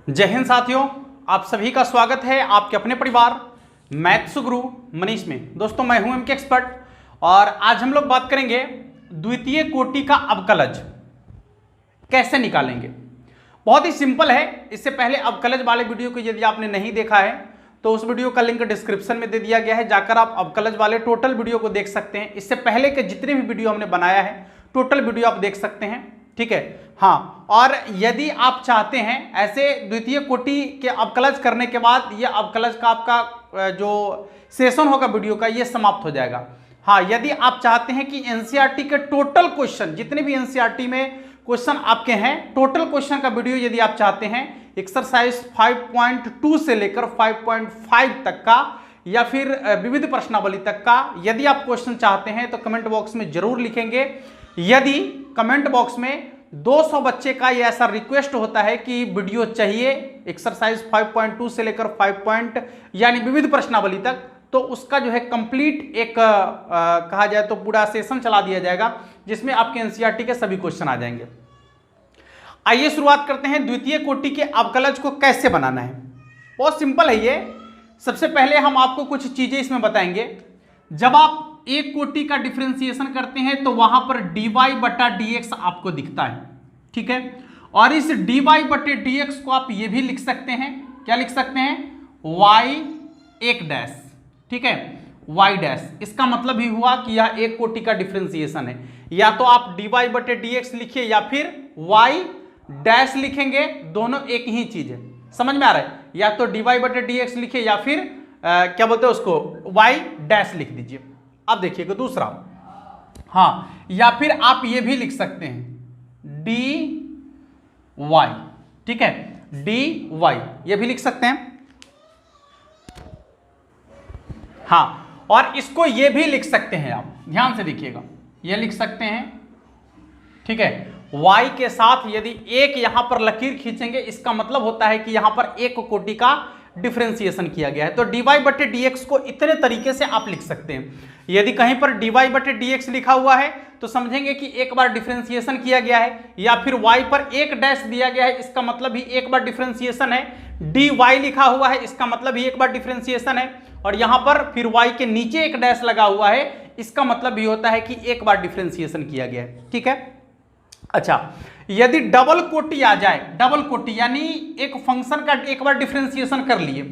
जय हिंद साथियों, आप सभी का स्वागत है आपके अपने परिवार मैथ्स गुरु मनीष में। दोस्तों मैं हूं एमके एक्सपर्ट और आज हम लोग बात करेंगे द्वितीय कोटि का अवकलज कैसे निकालेंगे। बहुत ही सिंपल है। इससे पहले अवकलज वाले वीडियो को यदि आपने नहीं देखा है तो उस वीडियो का लिंक डिस्क्रिप्शन में दे दिया गया है, जाकर आप अवकलज वाले टोटल वीडियो को देख सकते हैं। इससे पहले के जितने भी वीडियो हमने बनाया है टोटल वीडियो आप देख सकते हैं, ठीक है। हाँ, और यदि आप चाहते हैं ऐसे द्वितीय कोटि के अवकलज करने के बाद ये अवकलज का आपका जो सेशन होगा वीडियो का ये समाप्त हो जाएगा। हाँ, यदि आप चाहते हैं कि एनसीईआरटी के टोटल क्वेश्चन जितने भी एनसीईआरटी में क्वेश्चन आपके हैं टोटल क्वेश्चन का वीडियो यदि आप चाहते हैं एक्सरसाइज 5.2 से लेकर 5.5 तक का या फिर विविध प्रश्नावली तक का यदि आप क्वेश्चन चाहते हैं तो कमेंट बॉक्स में जरूर लिखेंगे। यदि कमेंट बॉक्स में 200 बच्चे का ये ऐसा रिक्वेस्ट होता है कि वीडियो चाहिए एक्सरसाइज 5.2 से लेकर 5. यानी विविध प्रश्नावली तक, तो उसका जो है कंप्लीट एक कहा जाए तो पूरा सेशन चला दिया जाएगा जिसमें आपके एनसीईआरटी के सभी क्वेश्चन आ जाएंगे। आइए शुरुआत करते हैं द्वितीय कोटि के अवकलज को कैसे बनाना है। बहुत सिंपल है ये। सबसे पहले हम आपको कुछ चीजें इसमें बताएंगे। जब आप एक कोटि का डिफरेंशिएशन करते हैं तो वहां पर dy बटा dx आपको दिखता है, ठीक है। और इस dy बटे dx को आप ये भी लिख सकते हैं, क्या लिख सकते हैं, y एक डैश, ठीक है, y डैश। इसका मतलब ही हुआ कि यह एक कोटि का डिफरेंशिएशन है। या तो आप dy बटे dx लिखिए या फिर y डैश लिखेंगे, दोनों एक ही चीज है। समझ में आ रहा है? या तो dy बटे dx लिखिए या फिर क्या बोलते हैं उसको y डैश लिख दीजिए। अब देखिएगा दूसरा, हाँ, या फिर आप ये भी लिख सकते हैं dy, ठीक है, dy ये भी लिख सकते हैं। हाँ, और इसको ये भी लिख सकते हैं, आप ध्यान से देखिएगा, ये लिख सकते हैं, ठीक है। y के साथ यदि एक यहां पर लकीर खींचेंगे इसका मतलब होता है कि यहां पर एक कोटि का डिफरेंशिएशन किया गया है। तो dy बटे dx को इतने तरीके से आप लिख सकते हैं। यदि कहीं पर dy बटे dx लिखा हुआ है तो समझेंगे कि एक बार डिफरेंशिएशन किया गया है, या फिर y पर एक डैश दिया गया है इसका मतलब ही एक बार डिफरेंशिएशन है। dy लिखा हुआ है इसका मतलब ही एक बार डिफरेंशिएशन है, और यहां पर फिर y के नीचे एक डैश लगा हुआ है इसका मतलब भी होता है कि एक बार डिफरेंशिएशन किया गया है, ठीक है। अच्छा, यदि डबल कोटि आ जाए, डबल कोटि यानी एक फंक्शन का एक बार डिफरेंशिएशन कर लिए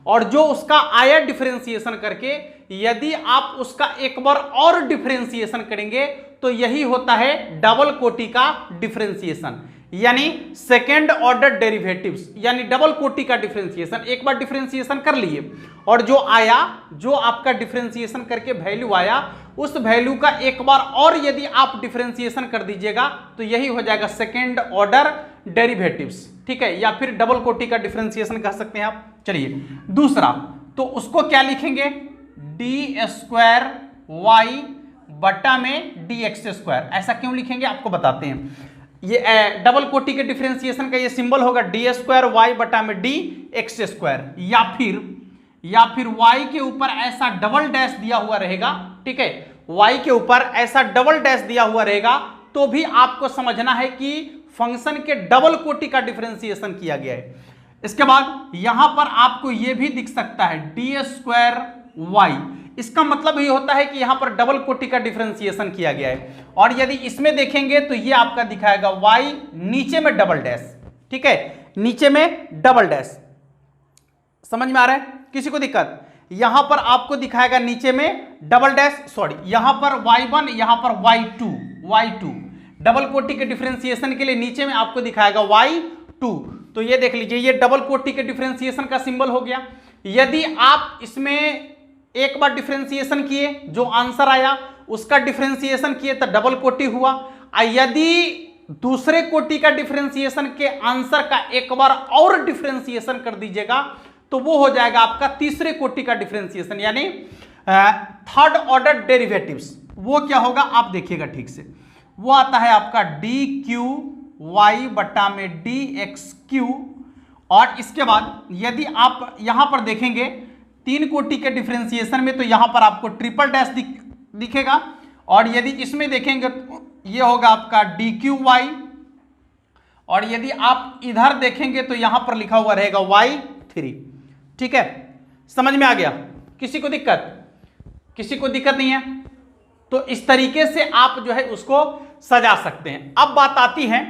और जो उसका आया डिफरेंशिएशन करके यदि आप उसका एक बार और डिफरेंशिएशन करेंगे तो यही होता है डबल कोटि का डिफरेंशिएशन, यानी सेकेंड ऑर्डर डेरिवेटिव्स। यानी डबल कोटि का डिफरेंशिएशन, एक बार डिफरेंशिएशन कर लिए और जो आया, जो आपका डिफरेंशिएशन करके वैल्यू आया उस वैल्यू का एक बार और यदि आप डिफरेंशिएशन कर दीजिएगा तो यही हो जाएगा सेकेंड ऑर्डर डेरिवेटिव्स, ठीक है, या फिर डबल कोटि का डिफरेंशिएशन कह सकते हैं आप। चलिए दूसरा, तो उसको क्या लिखेंगे, डी स्क्वायर वाई बटा में डी एक्स स्क्वायर। ऐसा क्यों लिखेंगे आपको बताते हैं। ये डबल कोटि के डिफरेंशिएशन का ये सिंबल होगा डी स्क्वायर वाई बटा में डी एक्स स्क्वायर, या फिर y के ऊपर ऐसा डबल डैश दिया हुआ रहेगा, ठीक है, y के ऊपर ऐसा डबल डैश दिया हुआ रहेगा तो भी आपको समझना है कि फंक्शन के डबल कोटि का डिफरेंशिएशन किया गया है। इसके बाद यहां पर आपको यह भी दिख सकता है डी स्क्वायर वाई, इसका मतलब ये होता है कि यहां पर डबल कोटि का डिफरेंशिएशन किया गया है। और यदि इसमें देखेंगे तो ये आपका दिखाएगा y नीचे में डबल डैश, ठीक है, नीचे में डबल डैश। समझ में आ रहा है? किसी को दिक्कत? यहां पर आपको दिखाएगा नीचे में डबल डैश, सॉरी यहां पर y1 यहां पर y2 डबल कोटि के डिफरेंशिएशन के लिए नीचे में आपको दिखाएगा y2। तो ये देख लीजिए, ये डबल कोटि के डिफरेंशिएशन का सिंबल हो गया। यदि आप इसमें एक बार डिफरेंशिएशन किए, जो आंसर आया उसका डिफरेंशिएशन किए तो डबल कोटि हुआ। यदि दूसरे कोटि का डिफरेंशिएशन के आंसर का एक बार और डिफरेंशिएशन कर दीजिएगा तो वो हो जाएगा आपका तीसरे कोटि का डिफरेंशिएशन, यानी थर्ड ऑर्डर डेरिवेटिव्स। वो क्या होगा आप देखिएगा ठीक से, वो आता है आपका डी क्यू वाई बटा में डी एक्स क्यू। और इसके बाद यदि आप यहां पर देखेंगे तीन कोटि के डिफरेंशिएशन में तो यहां पर आपको ट्रिपल डैश दिखेगा, और यदि इसमें देखेंगे तो ये होगा आपका डी क्यू वाई और यदि आप इधर देखेंगे तो यहां पर लिखा हुआ रहेगा y3। ठीक है, समझ में आ गया? किसी को दिक्कत? किसी को दिक्कत नहीं है? तो इस तरीके से आप जो है उसको सजा सकते हैं। अब बात आती है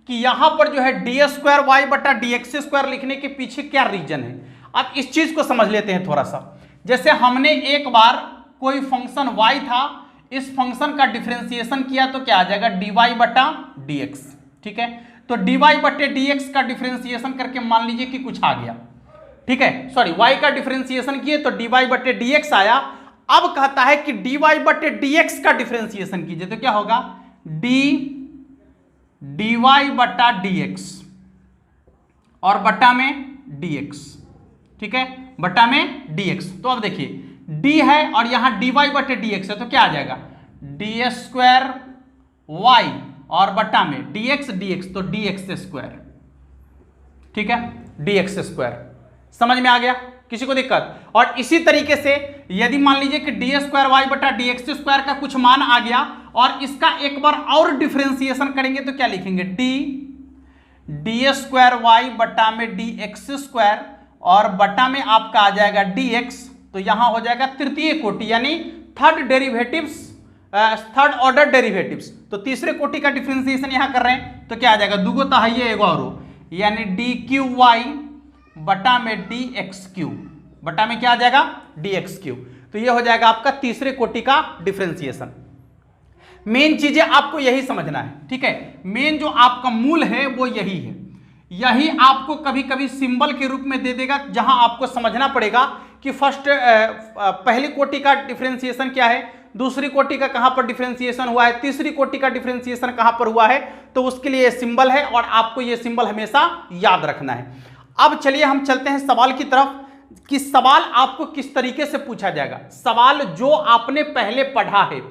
कि यहां पर जो है d² y बटा dx² लिखने के पीछे क्या रीजन है। अब इस चीज को समझ लेते हैं थोड़ा सा। जैसे हमने एक बार कोई फंक्शन y था, इस फंक्शन का डिफरेंशिएशन किया तो क्या आ जाएगा, dy बटा dx। ठीक है, तो dy बटे dx का डिफरेंशिएशन करके मान लीजिए कि कुछ आ गया। ठीक है, सॉरी, y का डिफरेंशिएशन किए तो dy बटे dx आया। अब कहता है कि dy बटे dx का डिफरेंशिएशन कीजिए तो क्या होगा, dy बटा dx और बटा में dx। ठीक है, बटा में dx। तो अब देखिए d है और यहां dy बटे dx है तो क्या आ जाएगा, d² y और बटा में dx तो dx²। ठीक है, dx²। समझ में आ गया? किसी को दिक्कत? और इसी तरीके से यदि मान लीजिए कि d² y बटा dx² का कुछ मान आ गया और इसका एक बार और डिफरेंशिएशन करेंगे तो क्या लिखेंगे, d² y बटा में dx² और बटा में आपका आ जाएगा dx। तो यहां हो जाएगा तृतीय कोटि यानी थर्ड ऑर्डर डेरिवेटिव्स। तो तीसरे कोटि का डिफरेंशिएशन यहां कर रहे हैं तो क्या आ जाएगा, दुगो तहाइये एगो औरो, यानी dqy बटा में dx³ बटा में क्या आ जाएगा, dx³। तो ये हो जाएगा आपका तीसरे कोटि का डिफरेंशिएशन। मेन चीजें आपको यही समझना है। ठीक है, मेन जो आपका मूल है वो यही है। यही आपको कभी कभी सिंबल के रूप में दे देगा, जहां आपको समझना पड़ेगा कि पहली कोटि का डिफरेंशिएशन क्या है, दूसरी कोटि का कहां पर डिफरेंशिएशन हुआ है, तीसरी कोटि का डिफरेंशिएशन कहां पर हुआ है। तो उसके लिए ये सिंबल है और आपको ये सिंबल हमेशा याद रखना है। अब चलिए हम चलते हैं सवाल की तरफ कि सवाल आपको किस तरीके से पूछा जाएगा। सवाल जो आपने पहले पढ़ा है,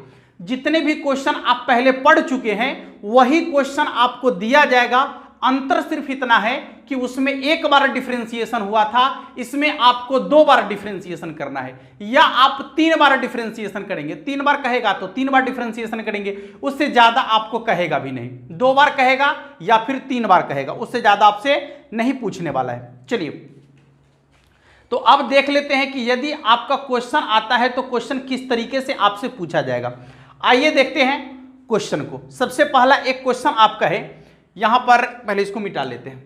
जितने भी क्वेश्चन आप पहले पढ़ चुके हैं वही क्वेश्चन आपको दिया जाएगा। अंतर सिर्फ इतना है कि उसमें एक बार डिफरेंशिएशन हुआ था, इसमें आपको 2 बार डिफरेंशिएशन करना है, या आप 3 बार डिफरेंशिएशन करेंगे। 3 बार कहेगा तो 3 बार डिफरेंशिएशन करेंगे, उससे ज्यादा आपको कहेगा भी नहीं। 2 बार कहेगा या फिर 3 बार कहेगा, उससे ज्यादा आपसे नहीं पूछने वाला है। चलिए, तो अब देख लेते हैं कि यदि आपका क्वेश्चन आता है तो क्वेश्चन किस तरीके से आपसे पूछा जाएगा। आइए देखते हैं क्वेश्चन को। सबसे पहला एक क्वेश्चन आपका है, यहां पर पहले इसको मिटा लेते हैं।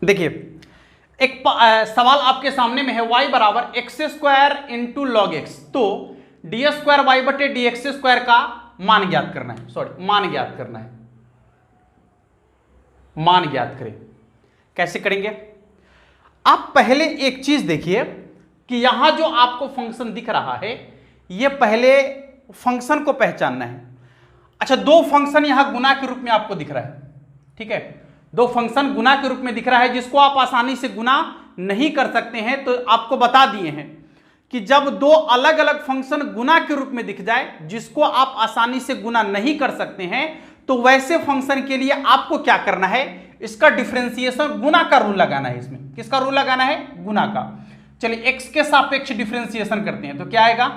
देखिए, एक सवाल आपके सामने में है, y बराबर x² इंटू लॉग x। तो d² y बटे dx² का मान ज्ञात करना है। सॉरी, मान ज्ञात करना है। मान ज्ञात करें, कैसे करेंगे? आप पहले एक चीज देखिए कि यहां जो आपको फंक्शन दिख रहा है, यह पहले फंक्शन को पहचानना है। अच्छा, 2 फंक्शन यहां गुना के रूप में आपको दिख रहा है। ठीक है, 2 फंक्शन गुना के रूप में दिख रहा है, जिसको आप आसानी से गुना नहीं कर सकते हैं। तो आपको बता दिए हैं कि जब 2 अलग अलग फंक्शन गुना के रूप में दिख जाए, जिसको आप आसानी से गुना नहीं कर सकते हैं, तो वैसे फंक्शन के लिए आपको क्या करना है, इसका डिफरेंशिएशन गुना का रूल लगाना है। इसमें किसका रूल लगाना है, गुना का। चलिए, x के सापेक्ष डिफरेंशिएशन करते हैं तो क्या आएगा,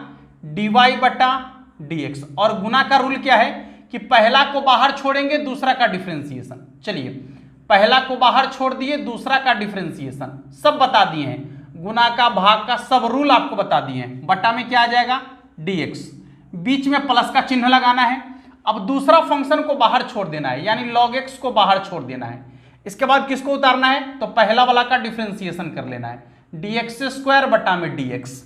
dy बटा dx। और गुना का रूल क्या है कि पहला को बाहर छोड़ेंगे, दूसरा का डिफरेंशिएशन। चलिए, पहला को बाहर छोड़ दिए, दूसरा का डिफरेंशिएशन सब बता दिए हैं। गुना का, भाग का सब रूल आपको बता दिए हैं। बटा में क्या आ जाएगा, dx। बीच में प्लस का चिन्ह लगाना है। अब दूसरा फंक्शन को बाहर छोड़ देना है, यानी log x को बाहर छोड़ देना है। इसके बाद किसको उतारना है, तो पहला वाला का डिफरेंशिएशन कर लेना है, dx² बटा में dx।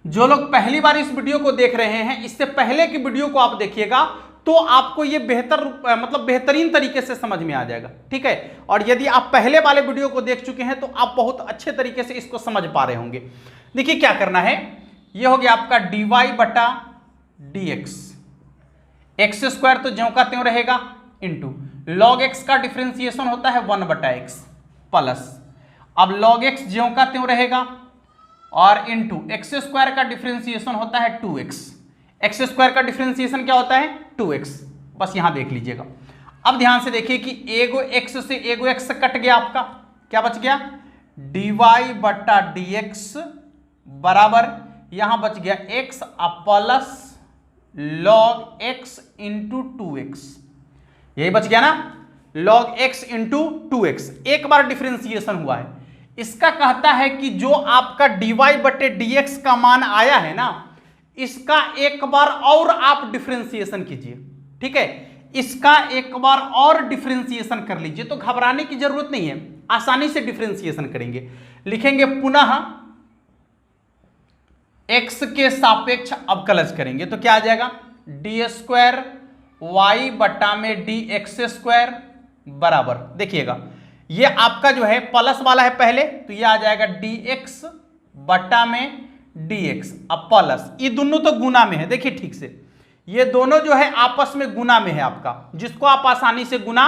जो लोग पहली बार इस वीडियो को देख रहे हैं, इससे पहले की वीडियो को आप देखिएगा तो आपको ये बेहतरीन तरीके से समझ में आ जाएगा। ठीक है, और यदि आप पहले वाले वीडियो को देख चुके हैं तो आप बहुत अच्छे तरीके से इसको समझ पा रहे होंगे। देखिए क्या करना है, ये हो गया आपका dy बटा dx। x² तो ज्यों का त्यों रहेगा, इंटू log x का डिफरेंशिएशन होता है 1 बटा x प्लस, अब log x ज्यों का त्यों रहेगा, और इंटू x² का डिफरेंशिएशन होता है 2x। x² का डिफरेंशिएशन क्या होता है, 2x। बस यहां देख लीजिएगा। अब ध्यान से देखिए कि एगो x से एगो x कट गया, आपका क्या बच गया, dy बटा dx बराबर यहां बच गया x plus log x into 2x। यही बच गया ना, log x इंटू 2x, एक बार डिफरेंशिएशन हुआ है। इसका कहता है कि जो आपका dy बटे dx का मान आया है ना, इसका एक बार और आप डिफरेंशिएशन कीजिए, ठीक है, इसका एक बार और डिफरेंशिएशन कर लीजिए। तो घबराने की जरूरत नहीं है, आसानी से डिफरेंशिएशन करेंगे। लिखेंगे पुनः x के सापेक्ष अवकलज करेंगे तो क्या आ जाएगा, डी स्क्वायर वाई बटा में डी एक्स स्क्वायर बराबर, देखिएगा ये आपका जो है प्लस वाला है पहले, तो ये आ जाएगा डी एक्स बटा में डी एक्स, अब प्लस, ये दोनों तो गुना में है, देखिए ठीक से, ये दोनों जो है आपस में गुना में है आपका, जिसको आप आसानी से गुना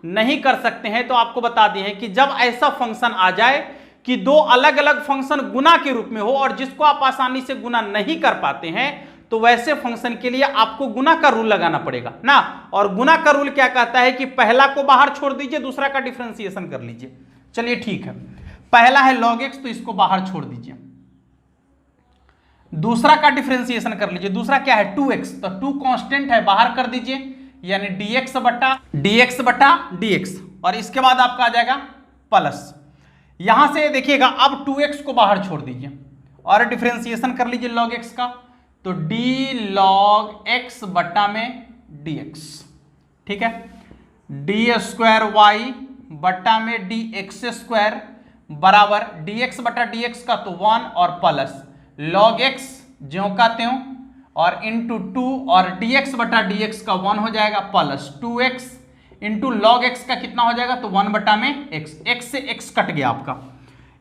नहीं कर सकते हैं। तो आपको बता दिए हैं कि जब ऐसा फंक्शन आ जाए कि दो अलग अलग फंक्शन गुना के रूप में हो और जिसको आप आसानी से गुना नहीं कर पाते हैं, तो वैसे फंक्शन के लिए आपको गुना का रूल लगाना पड़ेगा ना। और गुना का रूल क्या कहता है कि पहला को बाहर छोड़ दीजिए, दूसरा का डिफरेंशिएशन कर लीजिए। चलिए ठीक है, पहला है log x, तो इसको बाहर छोड़ दीजिए, दूसरा का डिफरेंशिएशन कर लीजिए, दूसरा क्या है 2x, तो 2 कांस्टेंट है, बाहर कर दीजिए, यानी dx बटा dx, और इसके बाद आपका आ जाएगा प्लस, यहां से देखिएगा अब 2x को बाहर छोड़ दीजिए और डिफरेंशिएशन कर लीजिए log x का, तो d log x बटा में dx, ठीक है, डी स्क्वायर वाई बटा में डी एक्स स्क्वायर बराबर dx बटा dx का तो 1 और प्लस log x ज्यों का त्यों और इंटू 2 और dx बटा dx का 1 हो जाएगा plus 2x into log x का कितना हो जाएगा, तो 1 बटा में x, x से x कट गया आपका,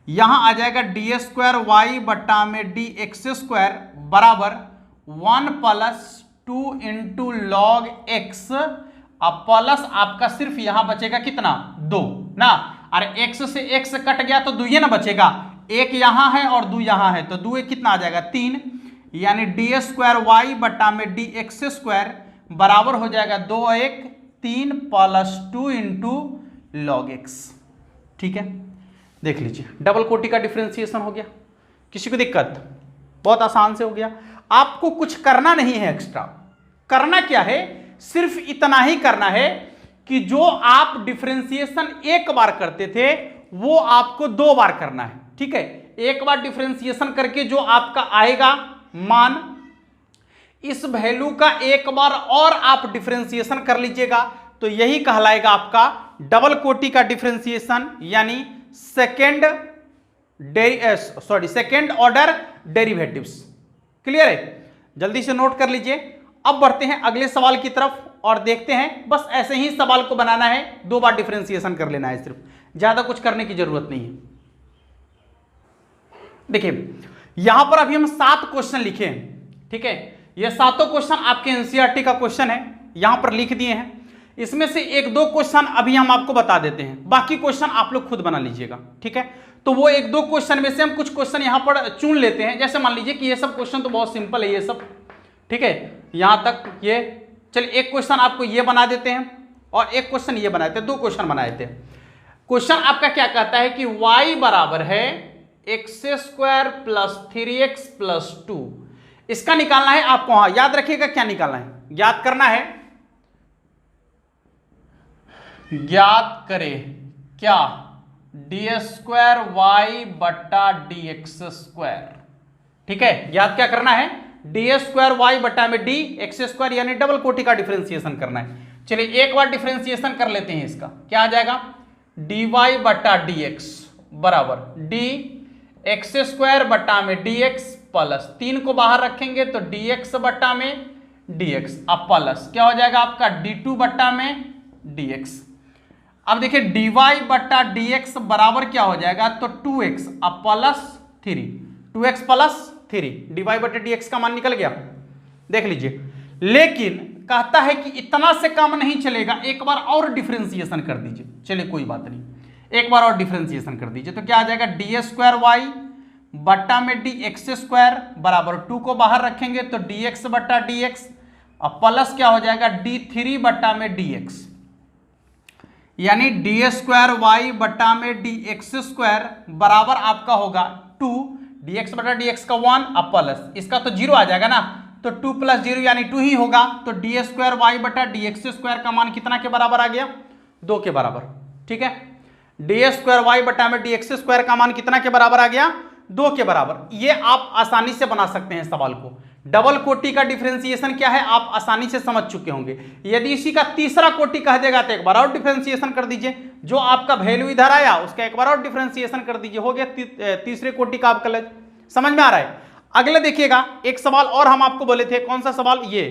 यहां आ जाएगा डी स्क्वायर वाई बटा में डी एक्स स्क्वायर बराबर 1 प्लस 2 इंटू लॉग एक्स, अब प्लस आपका सिर्फ यहां बचेगा कितना 2 ना, और x से x कट गया तो 2 ही ना बचेगा, एक यहां है और 2 यहां है, तो 2 कितना आ जाएगा 3, यानी डी स्क्वायर वाई बटा में डी एक्स स्क्वायर बराबर हो जाएगा 2 1 3 प्लस 2 इंटू लॉग एक्स, ठीक है। देख लीजिए डबल कोटि का डिफरेंशिएशन हो गया, किसी को दिक्कत, बहुत आसान से हो गया, आपको कुछ करना नहीं है एक्स्ट्रा, करना क्या है, सिर्फ इतना ही करना है कि जो आप डिफरेंशिएशन एक बार करते थे वो आपको 2 बार करना है, ठीक है। एक बार डिफरेंशिएशन करके जो आपका आएगा मान, इस वैल्यू का एक बार और आप डिफरेंशिएशन कर लीजिएगा, तो यही कहलाएगा आपका डबल कोटि का डिफरेंशिएशन, यानी सेकेंड ऑर्डर डेरिवेटिव्स। क्लियर है, जल्दी से नोट कर लीजिए। अब बढ़ते हैं अगले सवाल की तरफ और देखते हैं, बस ऐसे ही सवाल को बनाना है, 2 बार डिफरेंशिएशन कर लेना है, सिर्फ ज्यादा कुछ करने की जरूरत नहीं है। देखिए यहां पर अभी हम 7 क्वेश्चन लिखे हैं, ठीक है, ये 7 क्वेश्चन आपके एनसीईआरटी का क्वेश्चन है, यहां पर लिख दिए हैं। इसमें से 1-2 क्वेश्चन अभी हम आपको बता देते हैं, बाकी क्वेश्चन आप लोग खुद बना लीजिएगा, ठीक है। तो वो 1-2 क्वेश्चन में से हम कुछ क्वेश्चन यहां पर चुन लेते हैं, जैसे मान लीजिए कि ये सब क्वेश्चन तो बहुत सिंपल है ये सब, ठीक है, यहां तक ये, चलिए एक क्वेश्चन आपको ये बना देते हैं और एक क्वेश्चन ये बनाए थे, 2 क्वेश्चन बनाए थे। क्वेश्चन आपका क्या कहता है कि y बराबर है x square plus 3x plus 2, इसका निकालना है आपको। हाँ याद रखिएगा क्या निकालना है, याद करना है, ज्ञात करें क्या, डी स्क्वायर वाई बटा डी एक्स स्क्वायर, ठीक है, ज्ञात क्या करना है, डी स्क्वायर वाई बटा में डी एक्स स्क्वायर, यानी डबल कोटि का डिफरेंशिएशन करना है। चलिए एक बार डिफरेंशिएशन कर लेते हैं, इसका क्या आ जाएगा, डी वाई बटा डी एक्स बराबर डी एक्स स्क्वायर बटा में डी एक्स प्लस 3 को बाहर रखेंगे तो डी एक्स बटा में डी एक्स, अब प्लस क्या हो जाएगा आपका डी टू बटा में डी एक्स। अब देखिए डी वाई बटा डी एक्स बराबर क्या हो जाएगा, तो 2x, अब plus 3, 2x plus 3, D Y बटा डी एक्स का मान निकल गया, देख लीजिए। लेकिन कहता है कि इतना से काम नहीं चलेगा, एक बार और डिफरेंशिएशन कर दीजिए। चलिए कोई बात नहीं, एक बार और डिफरेंशिएशन कर दीजिए, तो क्या आ जाएगा, डी स्क्वायर वाई बटा में डी एक्स स्क्वायर बराबर 2 को बाहर रखेंगे तो डी एक्स बटा डी एक्स, अब प्लस क्या हो जाएगा, डी 3 बटा में डी एक्स, यानी डी स्क्वायर वाई बटा में डी एक्स स्क्वायर बराबर आपका होगा 2, डी एक्स बटा डी एक्स का 1, अब प्लस इसका तो 0 आ जाएगा ना, तो 2 + 0 यानी 2 ही होगा। तो d² y / dx² का मान कितना के बराबर आ गया? 2 के बराबर। ठीक है, d² y / dx² का मान कितना के बराबर आ गया? 2 के बराबर। ये आप आसानी से बना सकते हैं सवाल को। डबल कोटि का डिफरेंशिएशन क्या है आप आसानी से समझ चुके होंगे। यदि इसी का तीसरा कोटि कह देगा तो एक बार और डिफरेंशिएशन कर दीजिए, जो आपका वैल्यू इधर आया उसका एक बार और डिफरेंशिएशन कर दीजिए, हो गया तीसरे कोटि का आपका लज। समझ में आ रहा है? अगले देखिएगा, एक सवाल और हम आपको बोले थे, कौन सा सवाल? ये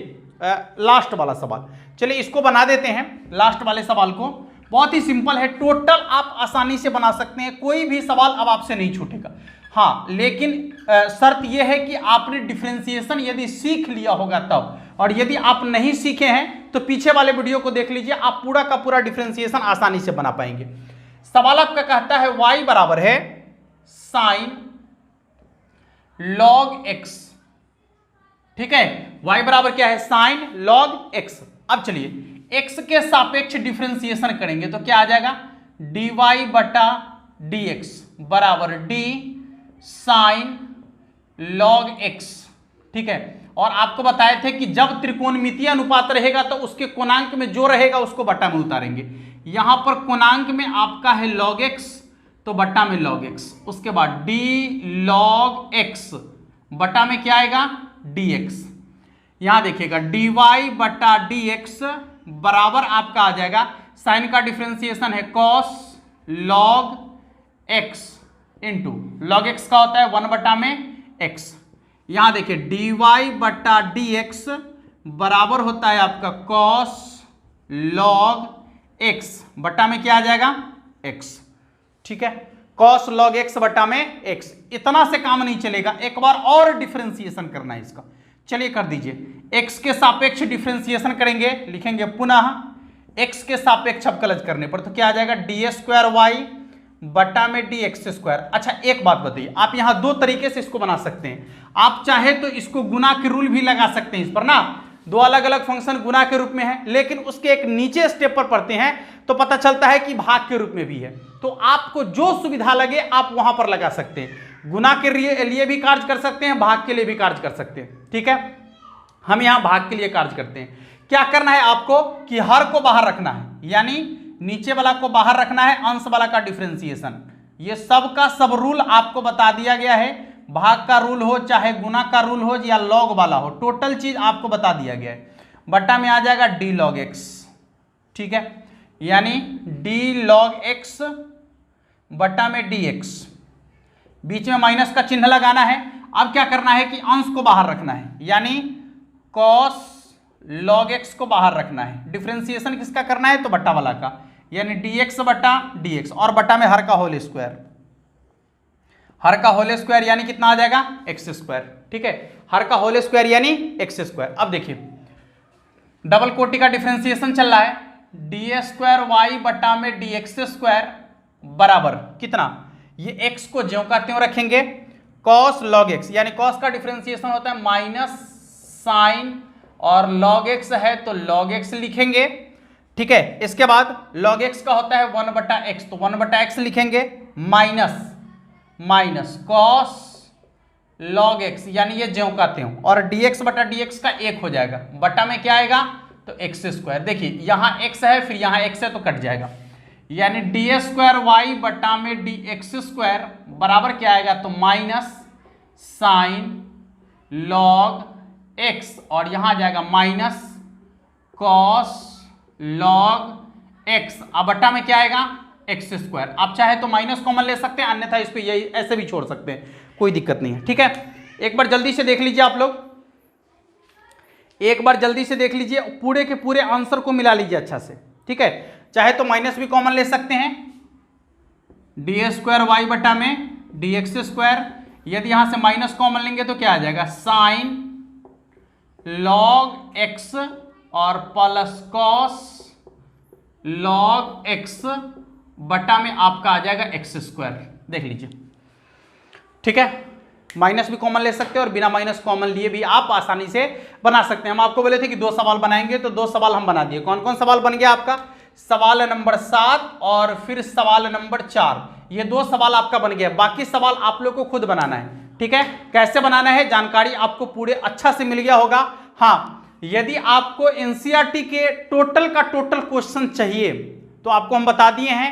लास्ट वाला सवाल। चलिए इसको बना देते हैं, लास्ट वाले सवाल को। बहुत ही सिंपल है, टोटल आप आसानी से बना सकते हैं, कोई भी सवाल अब आपसे नहीं छूटेगा। हाँ, लेकिन शर्त यह है कि आपने डिफरेंशिएशन यदि सीख लिया होगा तब, और यदि आप नहीं सीखे हैं तो पीछे वाले वीडियो को देख लीजिए, आप पूरा का पूरा डिफरेंशिएशन आसानी से बना पाएंगे। सवाल आपका कहता है y बराबर है sin log x। ठीक है, y बराबर क्या है? sin log x। अब चलिए x के सापेक्ष डिफरेंशिएशन करेंगे तो क्या आ जाएगा? dy / dx बराबर d sin log x। ठीक है, और आपको बताए थे कि जब त्रिकोणमितीय अनुपात रहेगा तो उसके कोणांक में जो रहेगा उसको बट्टा में उतारेंगे। यहां पर कोणांक में आपका है log x, तो बट्टा में log x। उसके बाद d log x बट्टा में क्या आएगा? dx। यहां देखिएगा dy / dx बराबर आपका आ जाएगा, साइन का डिफरेंशिएशन है cos log x into log x का होता है 1/x। यहां देखिए dy / dx बराबर होता है आपका cos log x बट्टा में क्या आ जाएगा? x। ठीक है, cos log x बट्टा में x। इतना से काम नहीं चलेगा, एक बार और डिफरेंशिएशन करना है इसका। चलिए कर दीजिए, x के सापेक्ष डिफरेंशिएशन करेंगे, लिखेंगे पुनः x के सापेक्ष अवकलज करने पर, तो क्या आ जाएगा? d² y बटा में dx²। अच्छा एक बात बताइए, आप यहां दो तरीके से इसको बना सकते हैं। आप चाहे तो इसको गुना के रूल भी लगा सकते हैं इस पर ना, दो अलग अलग फंक्शन गुना के रूप में है, लेकिन उसके एक नीचे स्टेप पर पढ़ते हैं तो पता चलता है कि भाग के रूप में भी है। तो आपको जो सुविधा लगे आप वहां पर लगा सकते हैं, गुना के लिए भी कार्य कर सकते हैं, भाग के लिए भी कार्य कर सकते हैं। ठीक है, हम यहां भाग के लिए कार्य करते हैं। क्या करना है आपको कि हर को बाहर रखना है, यानी नीचे वाला को बाहर रखना है, अंश वाला का डिफरेंशिएशन। ये सब का सब रूल आपको बता दिया गया है, भाग का रूल हो चाहे गुना का रूल हो या लॉग वाला हो, टोटल चीज आपको बता दिया गया है। बट्टा में आ जाएगा d log x। ठीक है, यानी d log x बट्टा में dx, बीच में माइनस का चिन्ह लगाना है। अब क्या करना है कि अंश को बाहर रखना है, यानी cos log x को बाहर रखना है। डिफरेंशिएशन किसका करना है? तो बट्टा वाला का, यानी dx बट्टा dx, और बट्टा में हर का होल स्क्वायर, हर का होल स्क्वायर यानी कितना आ जाएगा? x²। ठीक है, हर का होल स्क्वायर यानी x²। अब देखिए डबल कोटि का डिफरेंशिएशन चल रहा है, d² y बट्टा में dx² बराबर कितना? ये x को ज्यों का त्यों रखेंगे, cos log x, यानी cos का डिफरेंशिएशन होता है माइनस साइन, और log x है तो log x लिखेंगे। ठीक है, इसके बाद log x का होता है 1/x, तो 1/x लिखेंगे, माइनस cos log x, यानी ये ज्यों का त्यों, और dx बटा dx का 1 हो जाएगा, बटा में क्या आएगा? तो x²। देखिए यहां x है फिर यहां x है तो कट जाएगा, यानी d² y बटा में dx² बराबर क्या आएगा? तो माइनस साइन log x, और यहां आ जाएगा माइनस cos log x, अब बट्टा में क्या आएगा? x²। आप चाहे तो माइनस कॉमन ले सकते हैं, अन्यथा इसको यही ऐसे भी छोड़ सकते हैं, कोई दिक्कत नहीं है। ठीक है, एक बार जल्दी से देख लीजिए आप लोग, एक बार जल्दी से देख लीजिए, पूरे के पूरे आंसर को मिला लीजिए अच्छा से। ठीक है, चाहे तो माइनस भी कॉमन ले सकते हैं, d² y बटा में dx², यदि यहां से माइनस कॉमन लेंगे तो क्या आ जाएगा? साइन log x और प्लस cos log x बटा में आपका आ जाएगा x²। देख लीजिए, ठीक है, माइनस भी कॉमन ले सकते हैं और बिना माइनस कॉमन लिए भी आप आसानी से बना सकते हैं। हम आपको बोले थे कि 2 सवाल बनाएंगे, तो 2 सवाल हम बना दिए। कौन कौन सवाल बन गया आपका? सवाल नंबर 7 और फिर सवाल नंबर 4, ये 2 सवाल आपका बन गया। बाकी सवाल आप लोग को खुद बनाना है। ठीक है, कैसे बनाना है जानकारी आपको पूरे अच्छा से मिल गया होगा। हाँ, यदि आपको एनसीईआरटी के टोटल का टोटल क्वेश्चन चाहिए तो आपको हम बता दिए हैं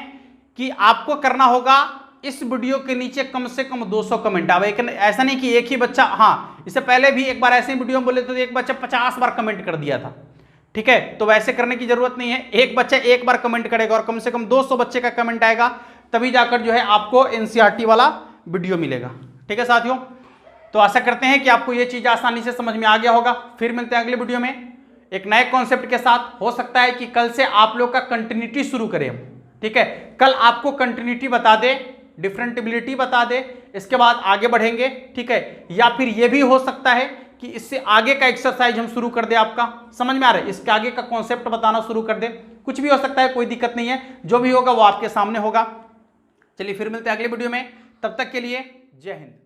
कि आपको करना होगा इस वीडियो के नीचे कम से कम 200 कमेंट आवे। ऐसा नहीं कि एक ही बच्चा, हाँ इससे पहले भी एक बार ऐसे वीडियो में बोले तो एक बच्चा 50 बार कमेंट कर दिया था, ठीक है, तो वैसे करने की जरूरत नहीं है। एक बच्चा एक बार कमेंट करेगा और कम से कम 200 बच्चे का कमेंट आएगा, तभी जाकर जो है आपको एनसीईआरटी वाला वीडियो मिलेगा। ठीक है साथियों, तो आशा करते हैं कि आपको ये चीज आसानी से समझ में आ गया होगा। फिर मिलते हैं अगले वीडियो में एक नए कॉन्सेप्ट के साथ। हो सकता है कि कल से आप लोग का कंटिन्यूटी शुरू करें, ठीक है, कल आपको कंटिन्यूटी बता दे, डिफरेंटिबिलिटी बता दे, इसके बाद आगे बढ़ेंगे, ठीक है, या फिर ये भी हो सकता है कि इससे आगे का एक्सरसाइज हम शुरू कर दे। आपका समझ में आ रहा है, इसके आगे का कॉन्सेप्ट बताना शुरू कर दे, कुछ भी हो सकता है, कोई दिक्कत नहीं है, जो भी होगा वो आपके सामने होगा। चलिए फिर मिलते हैं अगले वीडियो में, तब तक के लिए जय हिंद।